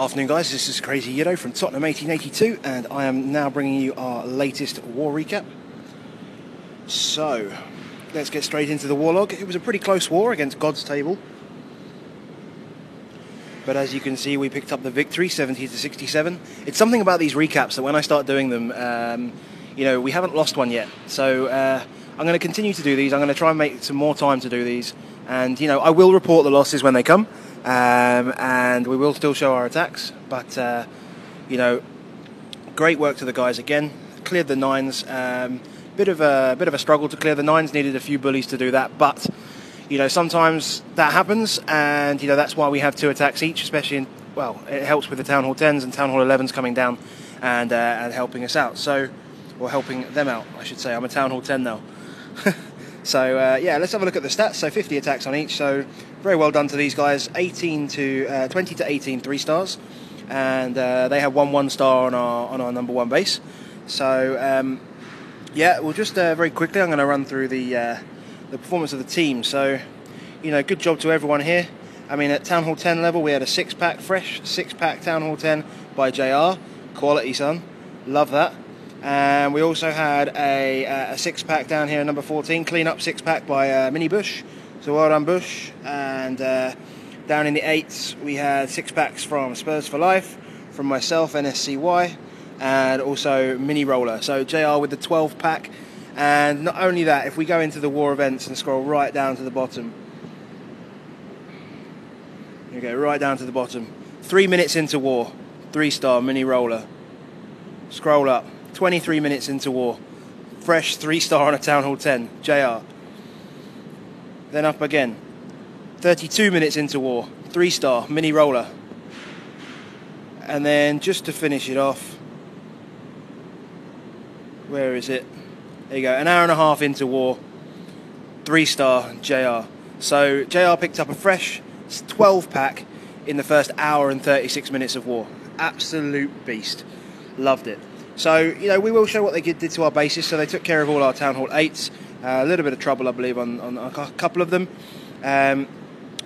Afternoon guys, this is Crazy Yiddo from Tottenham 1882 and I am now bringing you our latest war recap. So, let's get straight into the war log. It was a pretty close war against God's Table. But as you can see, we picked up the victory, 70 to 67. It's something about these recaps that when I start doing them, we haven't lost one yet. So I'm going to continue to do these. I'm going to try and make some more time to do these. And, I will report the losses when they come. And we will still show our attacks. But, great work to the guys again. Cleared the 9s. Bit of a struggle to clear the 9s. Needed a few bullies to do that. But sometimes that happens, and that's why we have 2 attacks each, especially it helps with the Town Hall 10s and Town Hall 11s coming down and helping us out, or helping them out, I should say. I'm a Town Hall 10 now. So let's have a look at the stats. So 50 attacks on each, so very well done to these guys. 20 to 18 3 stars, and they have 1 star on our number 1 base. So we'll just very quickly, I'm going to run through the performance of the team. So, good job to everyone here. I mean, at Town Hall 10 level, we had a 6-pack, fresh 6-pack Town Hall 10 by JR. Quality, son. Love that. And we also had a 6-pack down here, number 14, clean up 6-pack by Mini Bush. So well done, Bush. And down in the 8s, we had 6-packs from Spurs for Life, from myself, NSCY, and also Mini Roller. So JR with the 12-pack. And not only that, if we go into the war events and scroll right down to the bottom, you go right down to the bottom, 3 minutes into war, 3-star Mini Roller. Scroll up, 23 minutes into war, fresh 3-star on a Town Hall 10, JR. Then up again, 32 minutes into war, 3-star Mini Roller. And then just to finish it off, where is it? There you go, an hour and a half into war, 3-star JR. So JR picked up a fresh 12-pack in the first hour and 36 minutes of war. Absolute beast. Loved it. So, we will show what they did to our bases. So they took care of all our Town Hall 8s. A little bit of trouble, I believe, on a couple of them.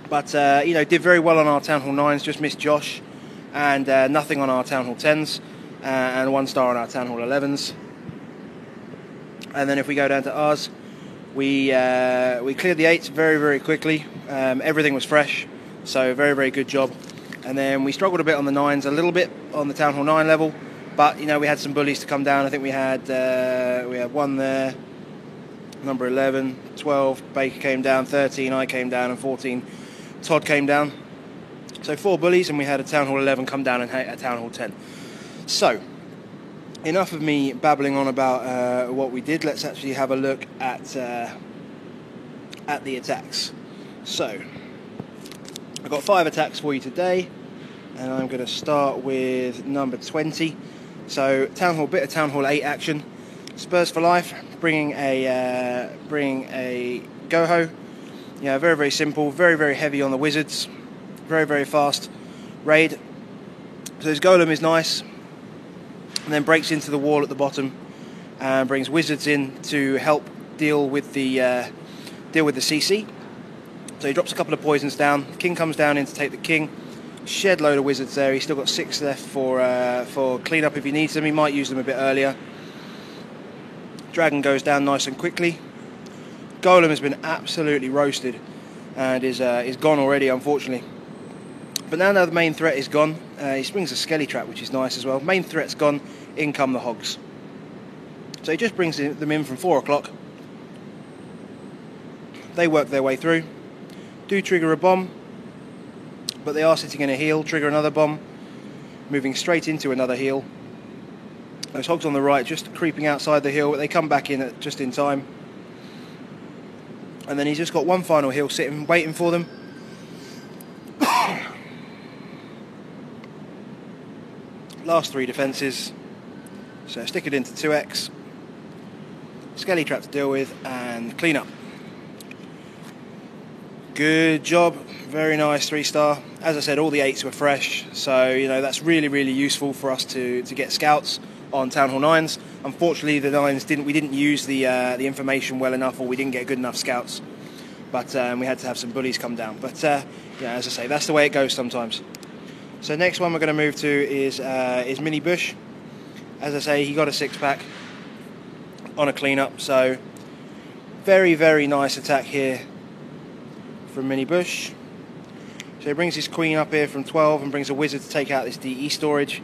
But did very well on our Town Hall 9s, just missed Josh. And nothing on our Town Hall 10s. And 1 star on our Town Hall 11s. And then if we go down to ours, we cleared the 8s very, very quickly. Everything was fresh, so very, very good job. And then we struggled a bit on the 9s, a little bit on the Town Hall 9 level, but we had some bullies to come down. I think we had 1 there, number 11, 12, Baker came down, 13, I came down, and 14, Todd came down. So 4 bullies, and we had a Town Hall 11 come down and a Town Hall 10. So, enough of me babbling on about what we did. Let's actually have a look at the attacks. So, I've got 5 attacks for you today, and I'm going to start with number 20. So, bit of Town Hall 8 action. Spurs for Life, bringing a Goho. Very, very simple, very, very heavy on the wizards, very, very fast raid. So his golem is nice. And then breaks into the wall at the bottom and brings wizards in to help deal with the CC. So he drops a couple of poisons down. King comes down in to take the king. Shed load of wizards there. He's still got 6 left for cleanup if he needs them. He might use them a bit earlier. Dragon goes down nice and quickly. Golem has been absolutely roasted and is gone already, unfortunately. But now the main threat is gone. He springs a Skelly Trap, which is nice as well. Main threat's gone. In come the hogs. So he just brings them in from 4 o'clock. They work their way through. Do trigger a bomb, but they are sitting in a heal. Trigger another bomb, moving straight into another heal. Those hogs on the right just creeping outside the hill, but they come back in just in time. And then he's just got 1 final heal sitting, waiting for them. Last 3 defences, so stick it into 2x, Skelly Trap to deal with, and clean up. Good job, very nice 3-star. As I said, all the 8s were fresh, so that's really, really useful for us to get scouts on Town Hall 9s. Unfortunately, the 9s we didn't use the information well enough, or we didn't get good enough scouts. But we had to have some bullies come down. But as I say, that's the way it goes sometimes. So next one we're going to move to is Mini Bush. As I say, he got a 6-pack on a cleanup, so very, very nice attack here from Mini Bush. So he brings his queen up here from 12 and brings a wizard to take out this DE storage.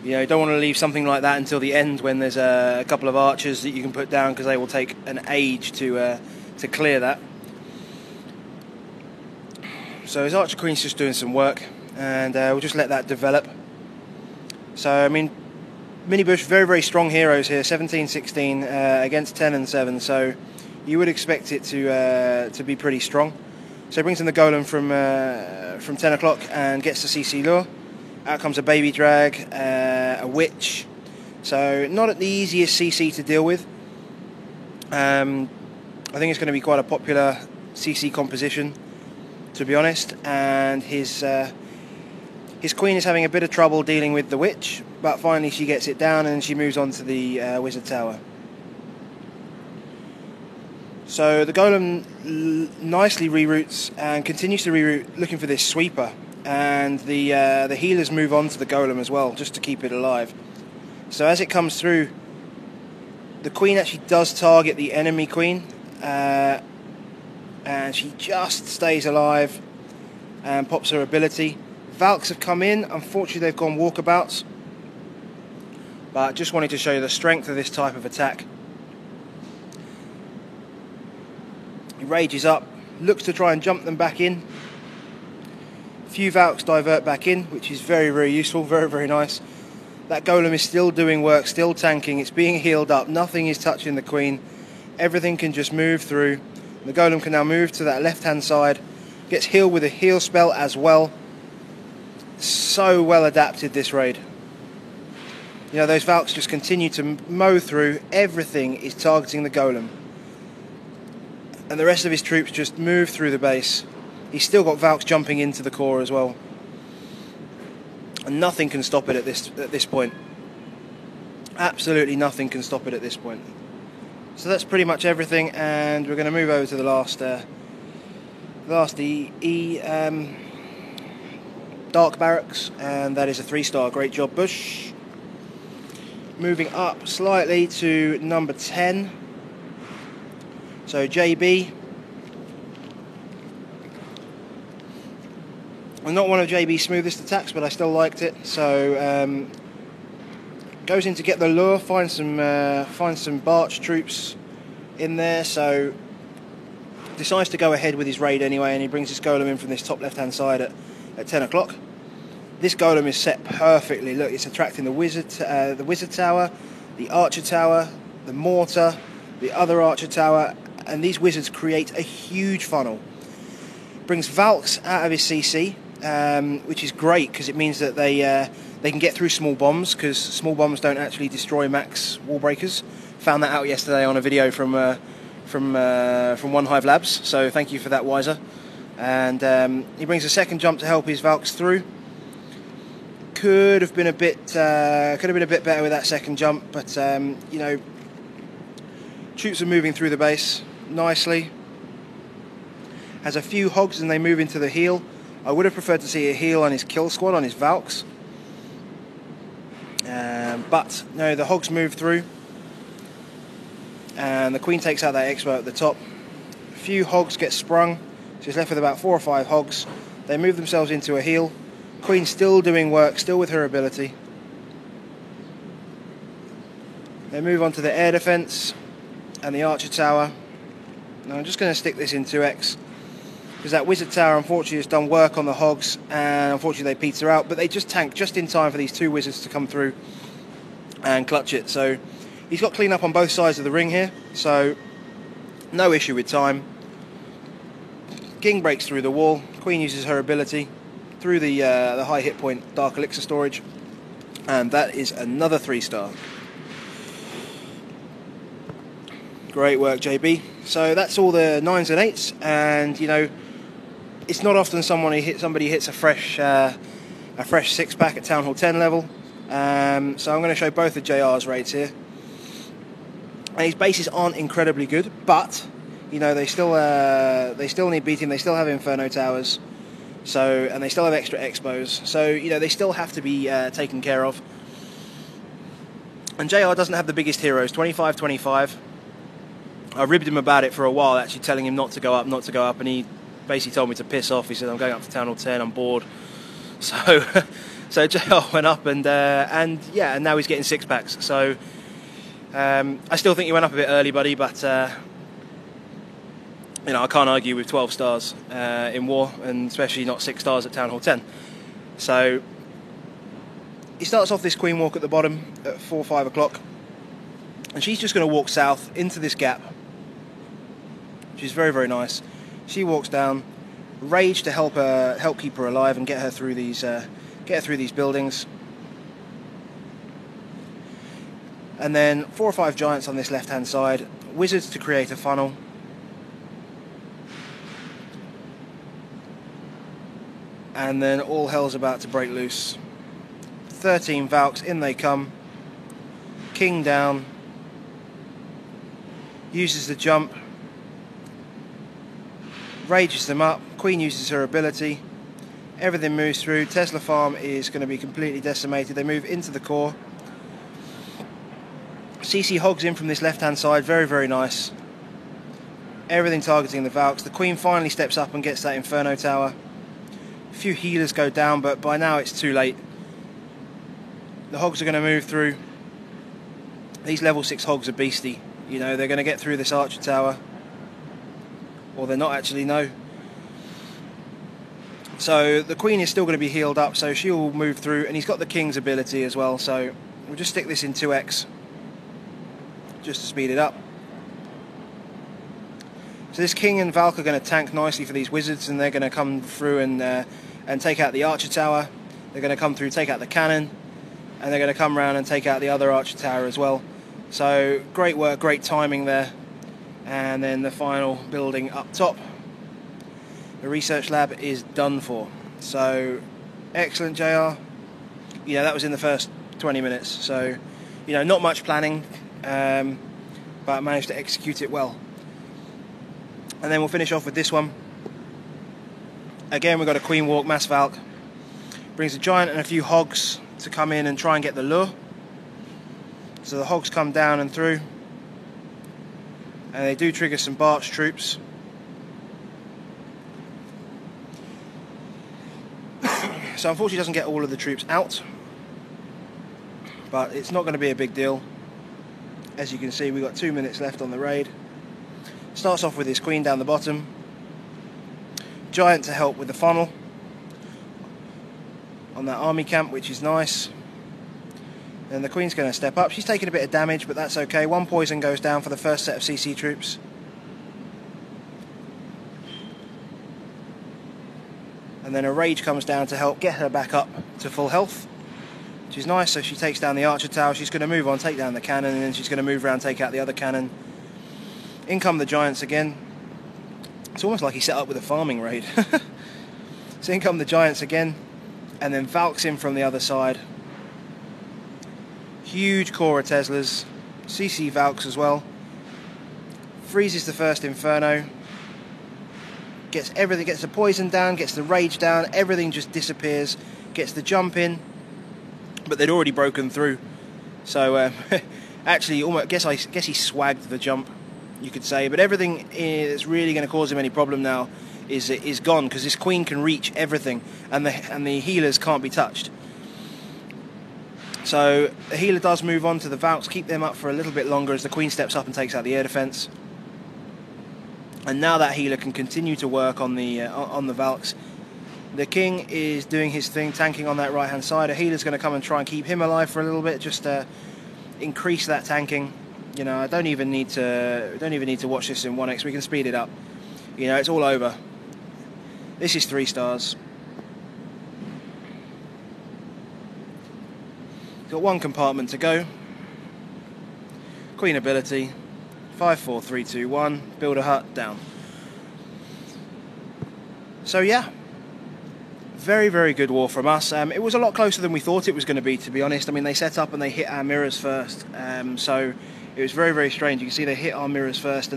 You know, you don't want to leave something like that until the end when there's a couple of archers that you can put down, because they will take an age to clear that. So his archer queen's just doing some work, and we'll just let that develop. So I mean, Mini Bush, very, very strong heroes here, 17-16 against 10 and 7. So you would expect it to be pretty strong. So he brings in the golem from 10 o'clock and gets the CC lure. Out comes a baby drag, a witch. So not the easiest CC to deal with. I think it's going to be quite a popular CC composition, to be honest. And his queen is having a bit of trouble dealing with the witch, but finally she gets it down and she moves on to the wizard tower. So the golem nicely reroutes and continues to reroute, looking for this sweeper, and the healers move on to the golem as well, just to keep it alive. So as it comes through, the queen actually does target the enemy queen, and she just stays alive and pops her ability. Valks have come in, unfortunately they've gone walkabouts, but just wanted to show you the strength of this type of attack. He rages up, looks to try and jump them back in. Few Valks divert back in, which is very, very useful, very, very nice. That golem is still doing work, still tanking, it's being healed up, nothing is touching the queen. Everything can just move through. The golem can now move to that left-hand side, gets healed with a heal spell as well. So well adapted, this raid. You know, those Valks just continue to mow through. Everything is targeting the golem, and the rest of his troops just move through the base. He's still got Valks jumping into the core as well, and nothing can stop it at this point. Absolutely nothing can stop it at this point. So that's pretty much everything, and we're going to move over to the last Dark Barracks, and that is a 3-star. Great job, Bush. Moving up slightly to number 10. So JB. I'm not one of JB's smoothest attacks, but I still liked it. So goes in to get the lure, finds some Barch troops in there. So decides to go ahead with his raid anyway, and he brings his golem in from this top left-hand side at 10 o'clock. This golem is set perfectly. Look, it's attracting the wizard tower, the archer tower, the mortar, the other archer tower, and these wizards create a huge funnel. Brings Valks out of his CC, which is great because it means that they can get through small bombs, because small bombs don't actually destroy max wall breakers. Found that out yesterday on a video from One Hive Labs. So thank you for that, Wiser. And he brings a second jump to help his Valks through. Could have been a bit better with that second jump, but you know, troops are moving through the base nicely. Has a few hogs and they move into the heal. I would have preferred to see a heal on his kill squad, on his Valks, but no, the hogs move through, and the queen takes out that expert at the top. A few hogs get sprung, so he's left with about 4 or 5 hogs. They move themselves into a heal. Queen still doing work, still with her ability. They move on to the air defense and the archer tower. Now I'm just going to stick this in 2x, because that wizard tower unfortunately has done work on the hogs, and unfortunately they peter out, but they just tank just in time for these 2 wizards to come through and clutch it. So he's got clean up on both sides of the ring here, so no issue with time. King breaks through the wall. Queen uses her ability through the high hit point Dark Elixir storage, and that is another 3-star. Great work, JB. So that's all the 9s and 8s, and you know, it's not often somebody hits a fresh 6-pack at Town Hall 10 level. So I'm going to show both of JR's raids here, and his bases aren't incredibly good, but you know, they still need beating. They still have Inferno towers, So, and they still have extra expos. So, you know, they still have to be taken care of. And JR doesn't have the biggest heroes, 25-25. I ribbed him about it for a while, actually telling him not to go up, and he basically told me to piss off. He said, I'm going up to Town Hall 10, I'm bored. So, so JR went up, and yeah, and now he's getting 6-packs. So, I still think you went up a bit early, buddy, but you know, I can't argue with 12 stars in War, and especially not 6 stars at Town Hall 10. So he starts off this queen walk at the bottom at 4 or 5 o'clock, and she's just going to walk south into this gap, which is very, very nice. She walks down, Rage to help keep her alive and get her through these buildings. And then 4 or 5 giants on this left-hand side, wizards to create a funnel. And then all hell's about to break loose. 13 Valks, in they come. King down. Uses the jump. Rages them up. Queen uses her ability. Everything moves through. Tesla farm is going to be completely decimated. They move into the core. CC hogs in from this left-hand side. Very, very nice. Everything targeting the Valks. The Queen finally steps up and gets that Inferno Tower. A few healers go down, but by now it's too late. The hogs are going to move through. These level 6 hogs are beastie. You know, they're going to get through this Archer Tower. Or they're not actually, no. So the Queen is still going to be healed up, so she will move through. And he's got the King's ability as well, so we'll just stick this in 2x. Just to speed it up. So this King and Valk are going to tank nicely for these wizards, and they're going to come through and take out the Archer Tower. They're going to come through, take out the cannon, and they're going to come around and take out the other Archer Tower as well. So great work, great timing there. And then the final building up top. The research lab is done for. So excellent, JR. Yeah, that was in the first 20 minutes. So, you know, not much planning, but managed to execute it well. And then we'll finish off with this one. Again, we've got a Queen walk, Mass Valk. Brings a giant and a few hogs to come in and try and get the lure. So the hogs come down and through. And they do trigger some Barch troops. So unfortunately doesn't get all of the troops out. But it's not going to be a big deal. As you can see, we've got 2 minutes left on the raid. Starts off with his Queen down the bottom. Giant to help with the funnel on that army camp, which is nice. And the Queen's going to step up. She's taking a bit of damage, but that's okay. 1 poison goes down for the first set of CC troops. And then a Rage comes down to help get her back up to full health, which is nice. So she takes down the Archer Tower. She's going to move on, take down the cannon, and then she's going to move around, take out the other cannon. In come the giants again. It's almost like he set up with a farming raid. So in come the giants again, and then Valks in from the other side. Huge core of Teslas, CC Valks as well. Freezes the first Inferno. Gets everything, gets the poison down, gets the rage down, everything just disappears. Gets the jump in, but they'd already broken through. So actually, almost guess he swagged the jump, you could say. But everything that's really going to cause him any problem now is gone, because this Queen can reach everything, and the healers can't be touched. So the healer does move on to the Valks, keep them up for a little bit longer as the Queen steps up and takes out the air defense. And now that healer can continue to work on the Valks. The King is doing his thing, tanking on that right hand side. A healer's going to come and try and keep him alive for a little bit, just to increase that tanking. You know, I don't even need to watch this in 1x. We can speed it up. You know, it's all over. This is 3 stars. Got 1 compartment to go. Queen ability. 5, 4, 3, 2, 1. Build a hut, down. So yeah, very, very good war from us. It was a lot closer than we thought it was going to be honest. I mean, they set up and they hit our mirrors first. So it was very, very strange. You can see they hit our mirrors first,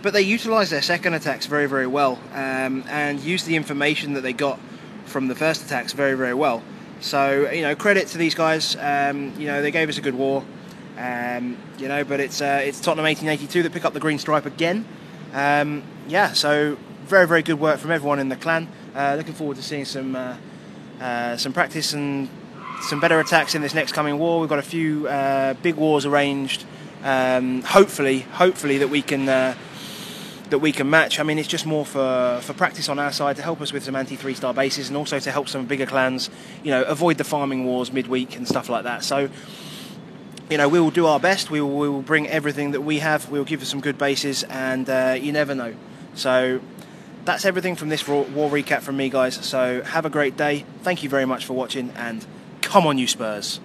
but they utilised their second attacks very, very well, and used the information that they got from the first attacks very, very well. So, you know, credit to these guys. You know, they gave us a good war. You know, but it's Tottenham 1882 that pick up the green stripe again. Yeah, so very, very good work from everyone in the clan. Looking forward to seeing some practice and some better attacks in this next coming war. We've got a few big wars arranged. Hopefully that we can match. I mean, it's just more for practice on our side to help us with some anti-3-star bases, and also to help some bigger clans, you know, avoid the farming wars midweek and stuff like that. So, you know, we will do our best. We will bring everything that we have. We will give us some good bases, and you never know. So that's everything from this war recap from me, guys. So have a great day. Thank you very much for watching, and come on, you Spurs.